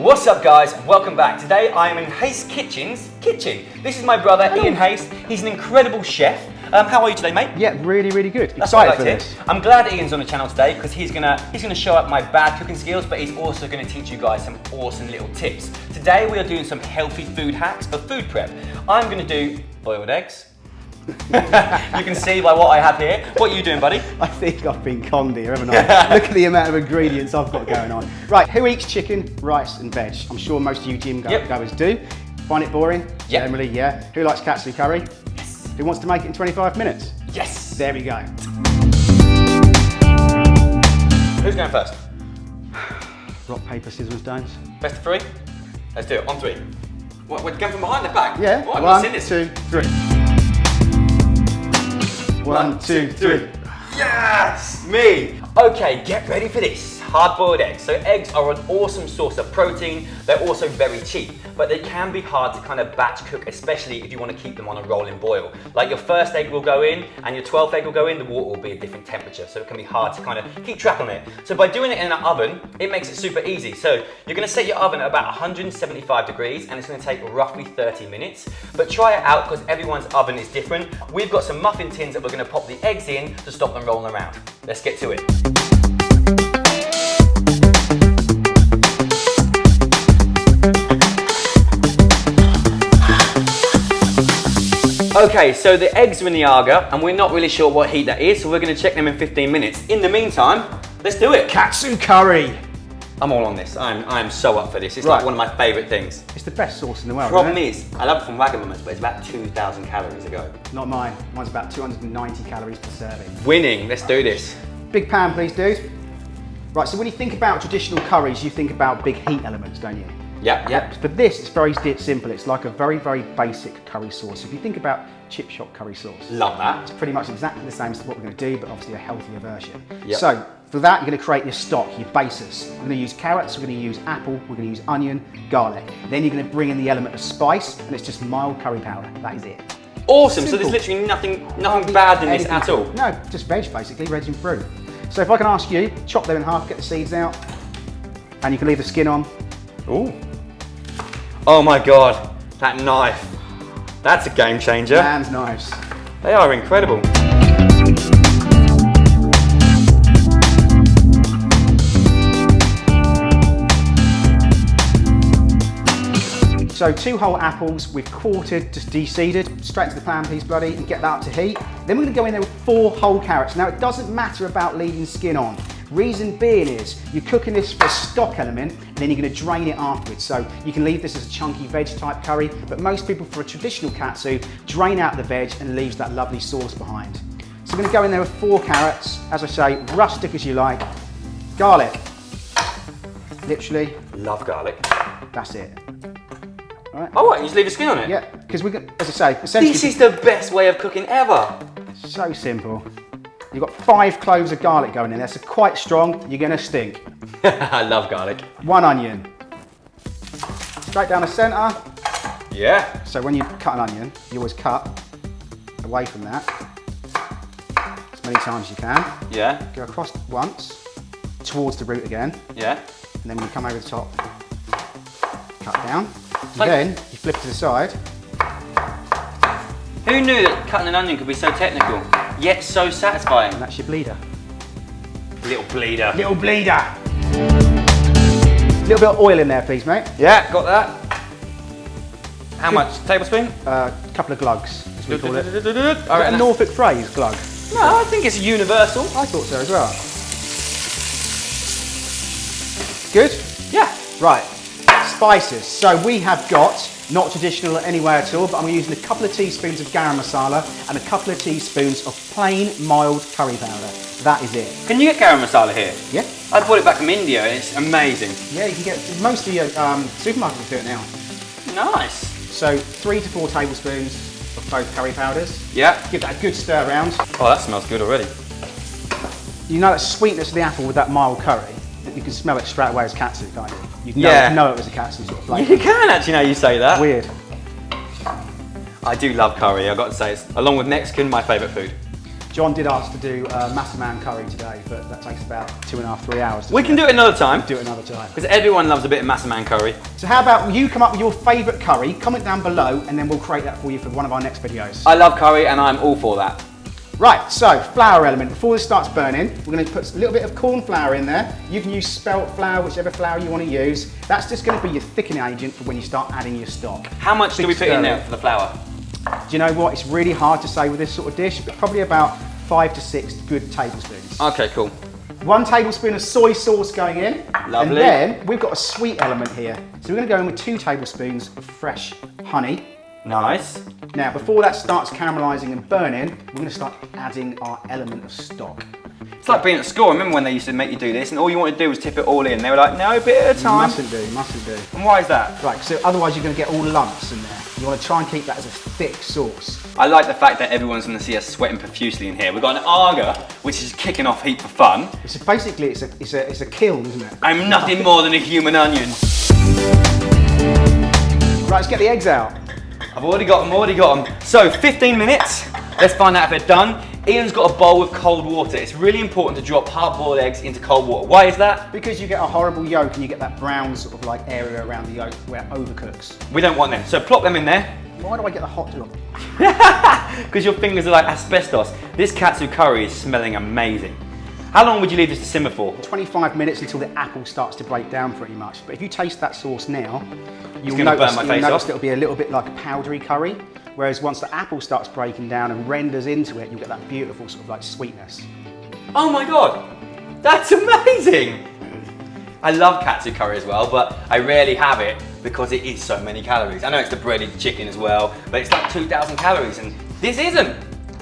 What's up guys, and welcome back. Today I am in Hastes Kitchen's kitchen. This is my brother, Ian Hastes. He's an incredible chef. How are you today, mate? Yeah, really good. That's what I Excited like for to this. hear. I'm glad Ian's on the channel today because he's gonna show up my bad cooking skills, but he's also gonna teach you guys some awesome little tips. Today we are doing some healthy food hacks for food prep. I'm gonna do boiled eggs. You can see by what I have here. What are you doing, buddy? I think I've been conned here, haven't I? Look at the amount of ingredients I've got going on. Right, who eats chicken, rice and veg? I'm sure most of you gym goers do. Find it boring? Yep. Generally, yeah. Who likes katsu curry? Yes. Who wants to make it in 25 minutes? Yes. There we go. Who's going first? Rock, paper, scissors, stones. Best of three? Let's do it, on three. What, we're going from behind the back? Yeah, What, I've seen 1, this. 2, 3. 1, 2, 3. Yes! Me! Okay, get ready for this. Hard-boiled eggs. So eggs are an awesome source of protein. They're also very cheap, but they can be hard to kind of batch cook, especially if you want to keep them on a rolling boil. Like your first egg will go in and your 12th egg will go in, the water will be a different temperature, so it can be hard to kind of keep track on it. So by doing it in an oven, it makes it super easy. So you're going to set your oven at about 175 degrees and it's going to take roughly 30 minutes. But try it out because everyone's oven is different. We've got some muffin tins that we're going to pop the eggs in to stop them rolling around. Let's get to it. Okay, so the eggs are in the Aga, and we're not really sure what heat that is, so we're going to check them in 15 minutes. In the meantime, let's do it. Katsu curry. I'm all on this. I'm so up for this. It's like one of my favourite things. It's the best sauce in the world. Problem is, I love it from Wagamama's, but it's about 2,000 calories a go. Not mine. Mine's about 290 calories per serving. Winning. Let's do this. Big pan, please, dude. Right, so when you think about traditional curries, you think about big heat elements, don't you? Yep. For this, it's very simple. It's like a very basic curry sauce. If you think about chip shop curry sauce, Love that. it's pretty much exactly the same as what we're going to do, but obviously a healthier version. Yep. So for that, you're going to create your stock, your basis. We're going to use carrots, we're going to use apple, we're going to use onion, garlic. Then you're going to bring in the element of spice, and it's just mild curry powder. That is it. Awesome. Simple. So there's literally nothing bad in this at all. No, just veg basically, veg and fruit. So if I can ask you, chop them in half, get the seeds out, and you can leave the skin on. Ooh. Oh my God, that knife. That's a game changer. Man's knives. They are incredible. So 2 whole apples we've quartered, just de-seeded, straight to the pan please buddy, and get that up to heat. Then we're going to go in there with 4 whole carrots. Now it doesn't matter about leaving skin on. Reason being is, you're cooking this for a stock element and then you're going to drain it afterwards. So you can leave this as a chunky veg type curry, but most people for a traditional katsu drain out the veg and leaves that lovely sauce behind. So we're going to go in there with 4 carrots, as I say, rustic as you like, garlic, literally, Love garlic. that's it. All right. Oh, what? You just leave the skin on it? Yeah, because we're going, as I say, essentially, This is the best way of cooking ever. so simple. You've got 5 cloves of garlic going in there, so quite strong, you're going to stink. I love garlic. 1 onion, straight down the centre. Yeah. So when you cut an onion, you always cut away from that as many times as you can. Yeah. Go across once, towards the root again, Yeah. and then when you come over the top, cut down. And Like- then you flip to the side. Who knew that cutting an onion could be so technical, yet so satisfying? And that's your bleeder. Little bleeder. Little bleeder! Little bit of oil in there, please, mate. Yeah, got that. How much? Tablespoon? A couple of glugs, as we call it. Is All that right. a Norfolk phrase, glug? No, I think it's universal. I thought so as well. Good? Yeah. Right, spices. So we have got, not traditional anyway at all, but I'm using a couple of teaspoons of garam masala and a couple of teaspoons of plain mild curry powder. That is it. Can you get garam masala here? Yeah? I bought it back from India and it's amazing. Yeah, you can get, most of your supermarkets do it now. Nice. So 3 to 4 tablespoons of both curry powders. Yeah. Give that a good stir around. Oh, that smells good already. You know that sweetness of the apple with that mild curry, that you can smell it straight away as katsu, can't you? You know it was a katsu sort of flavour. You can actually now you say that. Weird. I do love curry, I've got to say. It's, along with Mexican, my favourite food. John did ask to do masala curry today, but that takes about 2.5, 3 hours. We can do it another time. Do it another time. Because everyone loves a bit of masala curry. So how about you come up with your favourite curry, comment down below, and then we'll create that for you for one of our next videos. I love curry and I'm all for that. Right, so flour element. Before this starts burning, we're going to put a little bit of corn flour in there. You can use spelt flour, whichever flour you want to use. That's just going to be your thickening agent for when you start adding your stock. How much do we put in there for the flour? Do you know what? It's really hard to say with this sort of dish, but probably about 5 to 6 good tablespoons. Okay, cool. 1 tablespoon of soy sauce going in. Lovely. And then we've got a sweet element here. So we're going to go in with 2 tablespoons of fresh honey. Nice. Now, before that starts caramelising and burning, we're going to start adding our element of stock. It's like being at school. Remember when they used to make you do this and all you wanted to do was tip it all in? They were like, no, a bit at a time. Mustn't do. And why is that? Right, so otherwise you're going to get all lumps in there. You want to try and keep that as a thick sauce. I like the fact that everyone's going to see us sweating profusely in here. We've got an arga, which is kicking off heat for fun. Basically, it's a kiln, isn't it? I'm nothing more than a human onion. Right, let's get the eggs out. I've already got them. So 15 minutes. Let's find out if they're done. Ian's got a bowl with cold water. It's really important to drop hard-boiled eggs into cold water. Why is that? Because you get a horrible yolk and you get that brown sort of like area around the yolk where it overcooks. We don't want them. So plop them in there. Why do I get the hot look? Because your fingers are like asbestos. This katsu curry is smelling amazing. How long would you leave this to simmer for? 25 minutes until the apple starts to break down pretty much. But if you taste that sauce now, you'll notice it'll be a little bit like a powdery curry. Whereas once the apple starts breaking down and renders into it, you'll get that beautiful sort of like sweetness. Oh my God, that's amazing. I love katsu curry as well, but I rarely have it because it is so many calories. I know it's the breaded chicken as well, but it's like 2,000 calories and this isn't.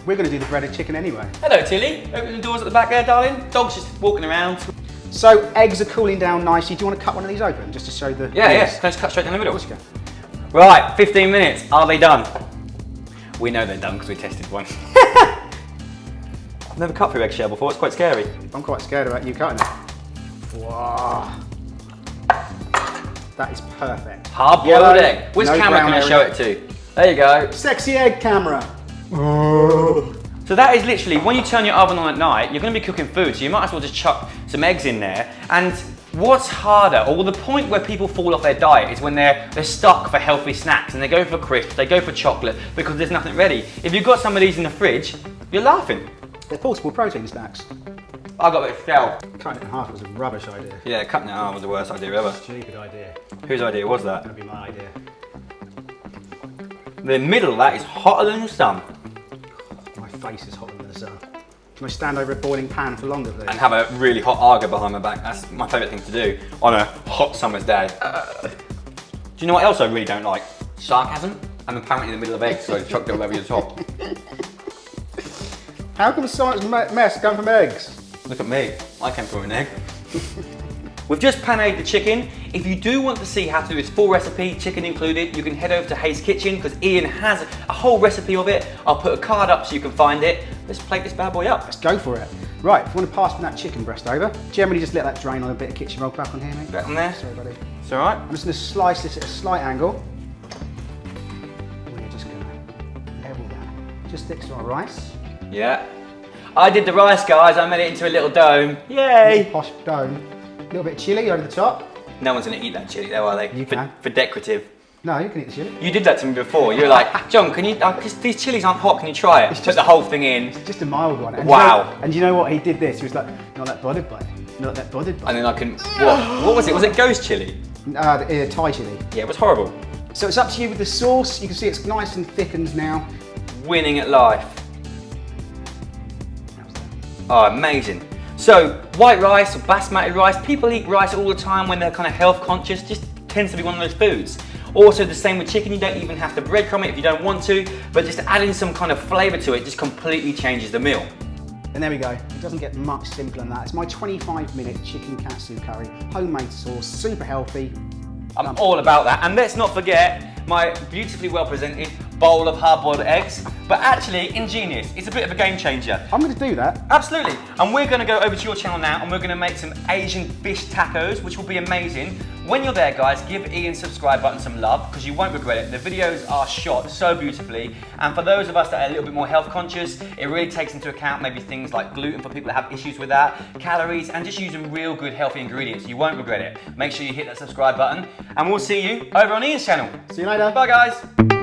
We're going to do the breaded chicken anyway. Hello Tilly, open the doors at the back there, darling. Dog's just walking around. So eggs are cooling down nicely. Do you want to cut one of these open just to show the... Yeah, let's cut straight down the middle. Of course you can. Right, 15 minutes, are they done? We know they're done because we tested one. I've never cut through eggshell before, it's quite scary. I'm quite scared about you cutting it. Wow. That is perfect. Hard-boiled egg. Which no camera can I show it to? There you go. Sexy egg camera. So that is literally, when you turn your oven on at night, you're going to be cooking food, so you might as well just chuck some eggs in there. And what's harder, or the point where people fall off their diet is when they're stuck for healthy snacks and they go for crisps, they go for chocolate because there's nothing ready. If you've got some of these in the fridge, you're laughing. They're portable protein snacks. I got a bit of shell. Cutting it in half was a rubbish idea. Yeah, cutting it in half was the worst idea ever. Stupid idea. Whose idea was that? That'd be my idea. The middle of that is hotter than the sun. My face is hotter than the sun. Can I stand over a boiling pan for longer, please? And have a really hot arga behind my back. That's my favourite thing to do on a hot summer's day. Do you know what else I really don't like? Sarcasm. I'm apparently in the middle of eggs, so I chucked it all over your top. How come so much mess come from eggs? Look at me, I came from an egg. We've just paneed the chicken. If you do want to see how to do this full recipe, chicken included, you can head over to Hastes Kitchen because Ian has a whole recipe of it. I'll put a card up so you can find it. Let's plate this bad boy up. Let's go for it. Right, if you want to pass me that chicken breast over, generally just let that drain on a bit of kitchen roll back on here, mate. Back on there. Sorry, buddy. It's all right. I'm just going to slice this at a slight angle. We're just going to level that. Just sticks to our rice. Yeah. I did the rice, guys. I made it into a little dome. Yay! Posh dome. A little bit of chilli over the top. No one's going to eat that chilli though, are they? You can. For decorative. No, you can eat the chilli. You did that to me before. You were like, John, can you, these chilies aren't hot, can you try it? Put the whole thing in. It's just a mild one. And wow. And you know what? He did this. He was like, not that bothered by it. Not that bothered by it. And then I can, what was it? Was it ghost chili? Thai chili. Yeah, it was horrible. So it's up to you with the sauce. You can see it's nice and thickened now. Winning at life. Oh, amazing. So, white rice or basmati rice, people eat rice all the time when they're kind of health conscious, just tends to be one of those foods. Also, the same with chicken, you don't even have to breadcrumb it if you don't want to, but just adding some kind of flavour to it just completely changes the meal. And there we go. It doesn't get much simpler than that. It's my 25-minute chicken katsu curry, homemade sauce, super healthy. I'm all about that. And let's not forget my beautifully well presented bowl of hard-boiled eggs, but actually ingenious. It's a bit of a game changer. I'm going to do that. Absolutely. And we're going to go over to your channel now and we're going to make some Asian fish tacos, which will be amazing. When you're there, guys, give Ian's subscribe button some love because you won't regret it. The videos are shot so beautifully. And for those of us that are a little bit more health conscious, it really takes into account maybe things like gluten for people that have issues with that, calories, and just using real good healthy ingredients. You won't regret it. Make sure you hit that subscribe button and we'll see you over on Ian's channel. See you later. Bye, guys.